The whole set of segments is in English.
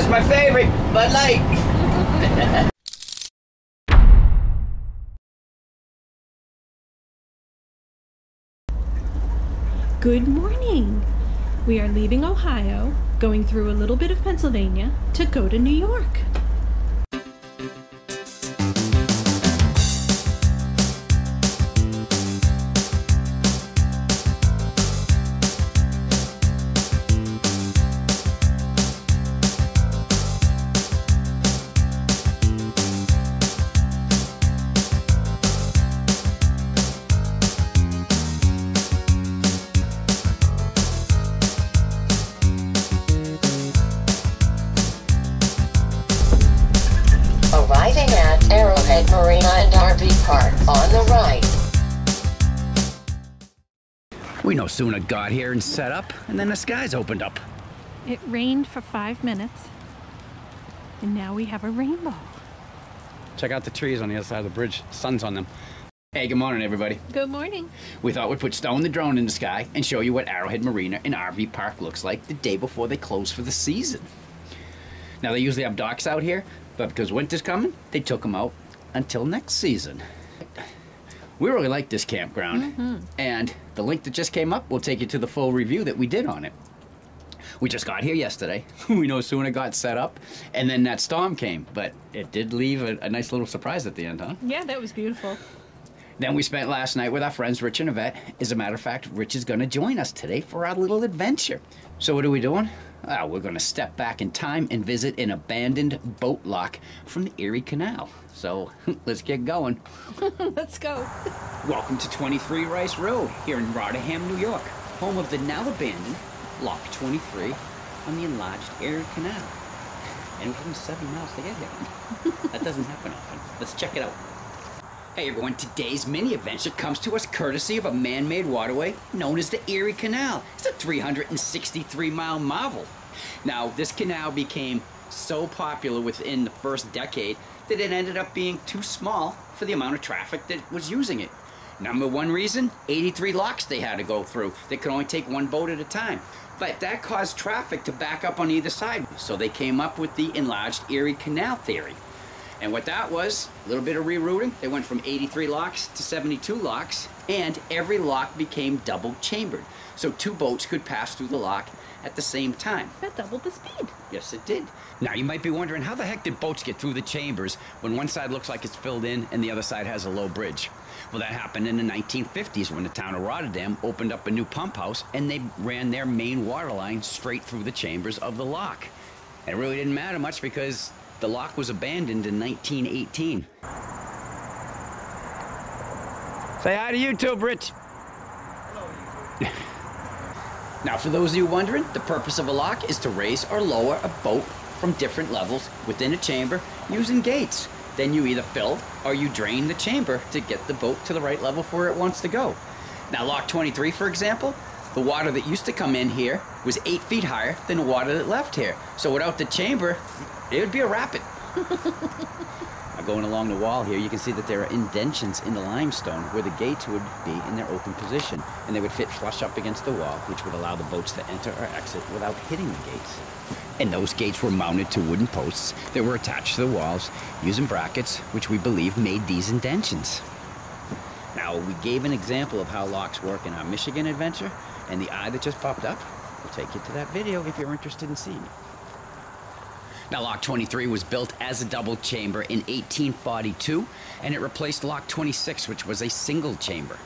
my favorite, Bud Light. Good morning. We are leaving Ohio, going through a little bit of Pennsylvania to go to New York. Arriving at Arrowhead Marina and RV Park on the right. We no sooner got here and set up, and then the skies opened up. It rained for 5 minutes, and now we have a rainbow. Check out the trees on the other side of the bridge. Sun's on them. Hey, good morning, everybody. Good morning. We thought we'd put Stone the drone in the sky and show you what Arrowhead Marina and RV Park looks like the day before they close for the season. Now, they usually have docks out here, but because winter's coming, they took them out until next season. We really like this campground, and the link that just came up will take you to the full review that we did on it. We just got here yesterday. We no sooner got set up, and then that storm came, but it did leave a nice little surprise at the end, huh? Yeah, that was beautiful. Then we spent last night with our friends Rich and Yvette. As a matter of fact, Rich is going to join us today for our little adventure. So what are we doing? We're going to step back in time and visit an abandoned boat lock from the Erie Canal. So let's get going. Let's go. Welcome to 23 Rice Road here in Rotherham, New York, home of the now abandoned Lock 23 on the Enlarged Erie Canal. And we're 7 miles to get here. That doesn't happen often. Let's check it out. Hey everyone, today's mini adventure comes to us courtesy of a man-made waterway known as the Erie Canal. It's a 363-mile marvel. Now, this canal became so popular within the first decade that it ended up being too small for the amount of traffic that was using it. Number one reason, 83 locks they had to go through. They could only take one boat at a time. But that caused traffic to back up on either side. So they came up with the Enlarged Erie Canal theory. And what that was, a little bit of rerouting. They went from 83 locks to 72 locks, and every lock became double chambered. So 2 boats could pass through the lock at the same time. That doubled the speed. Yes, it did. Now, you might be wondering, how the heck did boats get through the chambers when one side looks like it's filled in and the other side has a low bridge? Well, that happened in the 1950s when the town of Rotterdam opened up a new pump house and they ran their main water line straight through the chambers of the lock. And it really didn't matter much because the lock was abandoned in 1918. Say hi to YouTube, Rich. Hello. Now, for those of you wondering, the purpose of a lock is to raise or lower a boat from different levels within a chamber using gates. Then you either fill or you drain the chamber to get the boat to the right level for where it wants to go. Now, Lock 23, for example, the water that used to come in here was 8 feet higher than the water that left here. So without the chamber, it would be a rapid. Now, going along the wall here, you can see that there are indentions in the limestone where the gates would be in their open position, and they would fit flush up against the wall, which would allow the boats to enter or exit without hitting the gates. And those gates were mounted to wooden posts that were attached to the walls using brackets, which we believe made these indentions. Now, we gave an example of how locks work in our Michigan adventure, and the eye that just popped up will take you to that video if you're interested in seeing it. Now, Lock 23 was built as a double chamber in 1842, and it replaced Lock 26, which was a single chamber.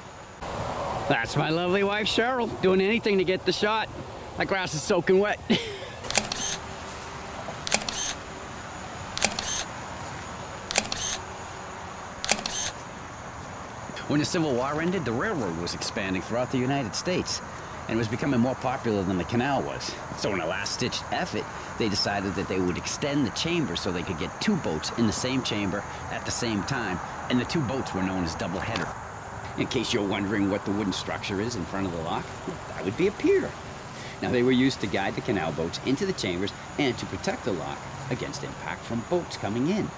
That's my lovely wife, Cheryl, doing anything to get the shot. That grass is soaking wet. When the Civil War ended, the railroad was expanding throughout the United States, and was becoming more popular than the canal was. So in a last-ditch effort, they decided that they would extend the chamber so they could get 2 boats in the same chamber at the same time, and the 2 boats were known as double-header. In case you're wondering what the wooden structure is in front of the lock, that would be a pier. Now, they were used to guide the canal boats into the chambers and to protect the lock against impact from boats coming in.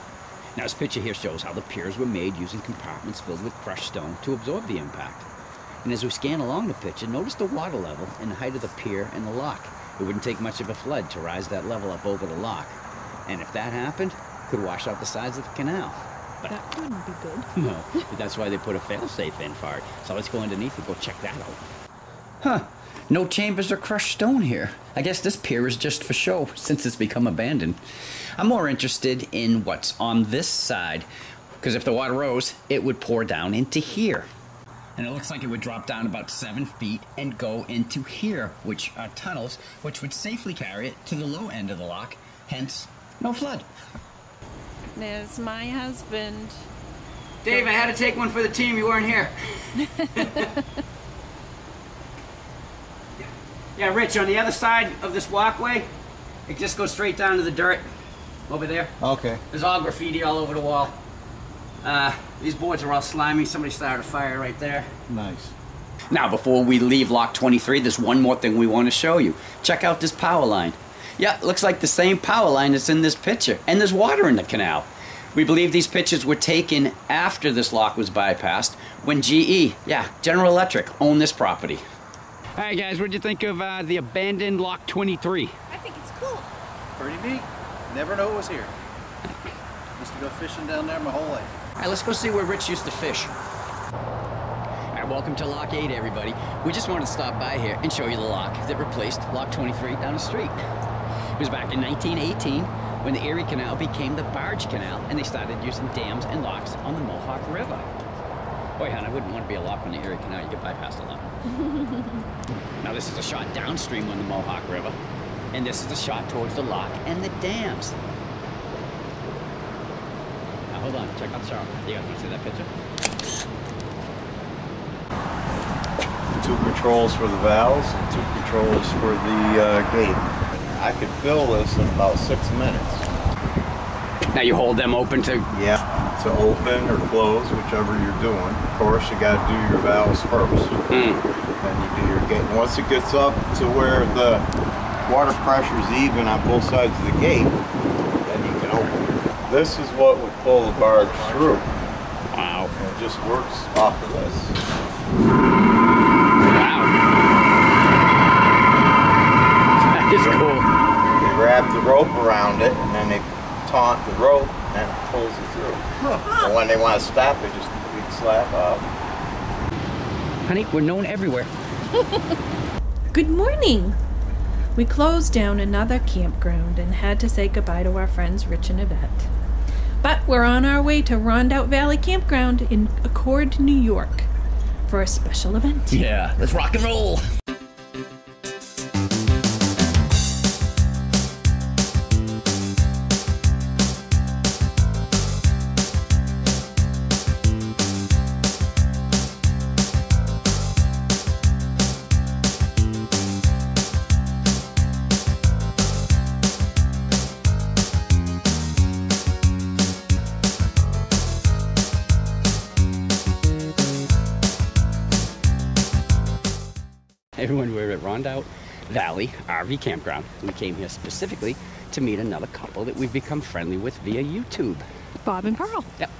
Now, this picture here shows how the piers were made using compartments filled with crushed stone to absorb the impact. And as we scan along the picture, notice the water level and the height of the pier and the lock. It wouldn't take much of a flood to rise that level up over the lock. And if that happened, could wash out the sides of the canal. But That wouldn't be good. no, but that's why they put a fail-safe in for it. So let's go underneath and go check that out. Huh. No chambers or crushed stone here. I guess this pier is just for show since it's become abandoned. I'm more interested in what's on this side, because if the water rose, it would pour down into here. And it looks like it would drop down about 7 feet and go into here, which are tunnels, which would safely carry it to the low end of the lock, hence no flood. There's my husband. Dave, I had to take one for the team. You weren't here. Yeah, Rich, on the other side of this walkway, it just goes straight down to the dirt over there. Okay. There's all graffiti all over the wall. These boards are all slimy. Somebody started a fire right there. Nice. Now, before we leave Lock 23, there's one more thing we want to show you. Check out this power line. Yeah, it looks like the same power line that's in this picture. And there's water in the canal. We believe these pictures were taken after this lock was bypassed, when GE, yeah, General Electric, owned this property. All right, guys, what did you think of the abandoned Lock 23? I think it's cool. Pretty neat. Never know it was here. Used to go fishing down there my whole life. All right, let's go see where Rich used to fish. All right, welcome to Lock 8, everybody. We just wanted to stop by here and show you the lock that replaced Lock 23 down the street. It was back in 1918 when the Erie Canal became the barge canal and they started using dams and locks on the Mohawk River. Boy, hon, I wouldn't want to be a lock on the Erie Canal. You get bypassed a lot. Now, this is a shot downstream on the Mohawk River, and this is a shot towards the lock and the dams. Now, hold on. Check out the shower. You guys want to see that picture? 2 controls for the valves and 2 controls for the gate. I could fill this in about 6 minutes. Now you hold them open to... Yeah, to open or close, whichever you're doing. Of course, you got to do your valves first. Then you do your gate. Once it gets up to where the water pressure is even on both sides of the gate, then you can open it. This is what would pull the barge through. Wow. And it just works off of this. Wow. That is cool. They wrap the rope around it, and then they taunt the rope, and it pulls it through. And when they want to stop, they just slap off. Honey, we're known everywhere. Good morning. We closed down another campground and had to say goodbye to our friends Rich and Yvette. But we're on our way to Rondout Valley Campground in Accord, New York for a special event. Yeah, let's rock and roll. Everyone, we're at Rondout Valley RV Campground. We came here specifically to meet another couple that we've become friendly with via YouTube. Bob and Pearl. Yep.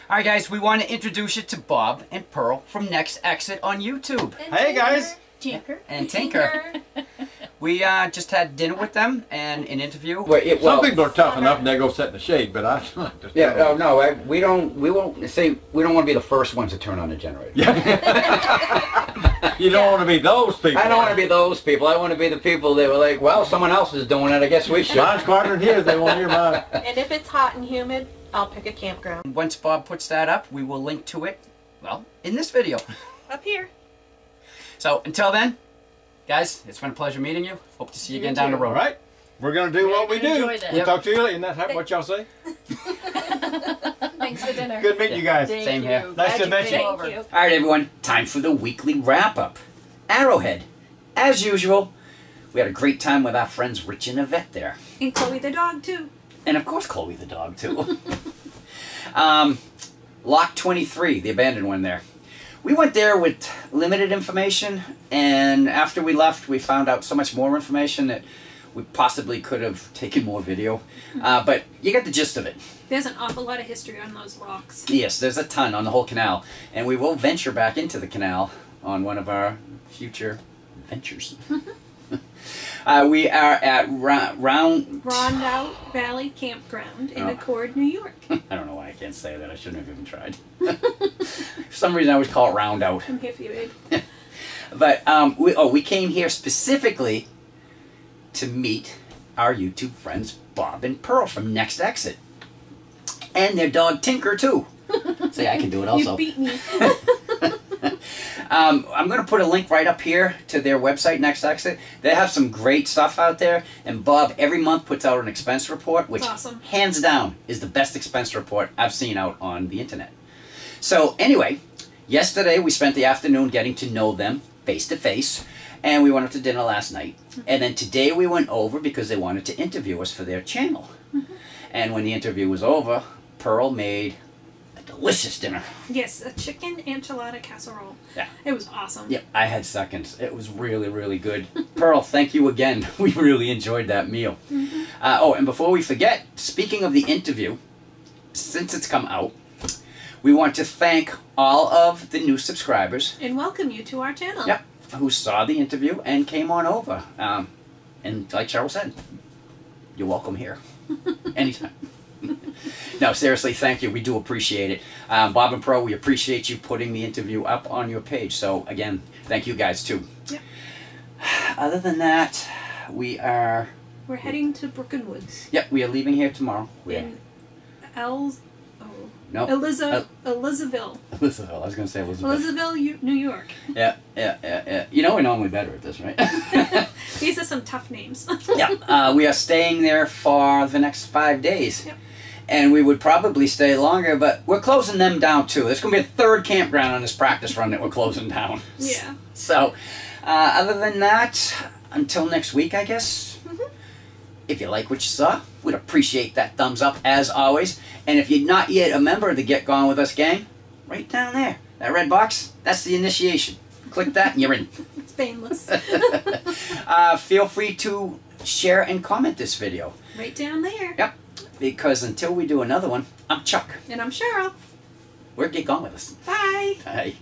All right, guys, we want to introduce you to Bob and Pearl from Next Exit on YouTube. And hey, guys. Tinker. And Tinker. We just had dinner with them and an interview. Some people are tough enough and they go sit in the shade, but I like to. Yeah, we won't say we don't want to be the first ones to turn on the generator. You don't want to be those people. I don't want to be those people. I want to be the people that were like, well, someone else is doing it. I guess we should. Mine's quadrant here. They won't hear about it. And if it's hot and humid, I'll pick a campground. Once Bob puts that up, we will link to it, well, in this video. Up here. So until then, guys, it's been a pleasure meeting you. Hope to see you again down the road. All right. We're going to do what we do. enjoyed it. We'll talk to you later. Isn't that what y'all say? Thanks for dinner. Good meeting you guys. Same here. Nice to meet you. Thank you. All right, everyone, time for the weekly wrap-up. Arrowhead. As usual, we had a great time with our friends Rich and Yvette there. And Chloe the dog, too. And, of course, Chloe the dog, too. Lock 23, the abandoned one there. We went there with limited information, and after we left, we found out so much more information that we possibly could have taken more video. But you get the gist of it. There's an awful lot of history on those locks. Yes, there's a ton on the whole canal, and we will venture back into the canal on one of our future ventures. We are at Rondout Valley Campground in Accord, New York. I don't know why I can't say that. I shouldn't have even tried. For some reason, I always call it Roundout. I'm here for you, babe. But we came here specifically to meet our YouTube friends Bob and Pearl from Next Exit, and their dog Tinker too. See, I can do it also. You beat me. I'm going to put a link right up here to their website, Next Exit. They have some great stuff out there, and Bob every month puts out an expense report, which awesome. Hands down is the best expense report I've seen out on the internet. So anyway, yesterday we spent the afternoon getting to know them face to face, and we went up to dinner last night. And then today we went over because they wanted to interview us for their channel. And when the interview was over, Pearl made a delicious dinner. Yes, a chicken enchilada casserole. Yeah. It was awesome. Yep, I had seconds. It was really, really good. Pearl, thank you again. We really enjoyed that meal. And before we forget, speaking of the interview, since it's come out, we want to thank all of the new subscribers. And welcome you to our channel. Yep, who saw the interview and came on over. And like Cheryl said, you're welcome here. Anytime. No, seriously, thank you. We do appreciate it. Bob and Pearl, we appreciate you putting the interview up on your page. So, again, thank you guys, too. Yep. Other than that, we're heading to Brook and Woods. Yep, we are leaving here tomorrow. Elizaville. Elizaville. I was going to say Elizabeth. Elizaville, New York. Yeah. You know we're normally better at this, right? These are some tough names. Yeah. We are staying there for the next 5 days. Yep. And we would probably stay longer, but we're closing them down too. There's going to be a third campground on this practice run that we're closing down. Yeah. So, other than that, until next week, I guess. If you like what you saw, we'd appreciate that thumbs up as always. And if you're not yet a member of the Get Gone With Us gang, right down there, that red box, that's the initiation. Click that and you're in. It's painless. Feel free to share and comment this video. Right down there. Yep. Because until we do another one, I'm Chuck. And I'm Cheryl. We're Get Gone With Us. Bye. Bye.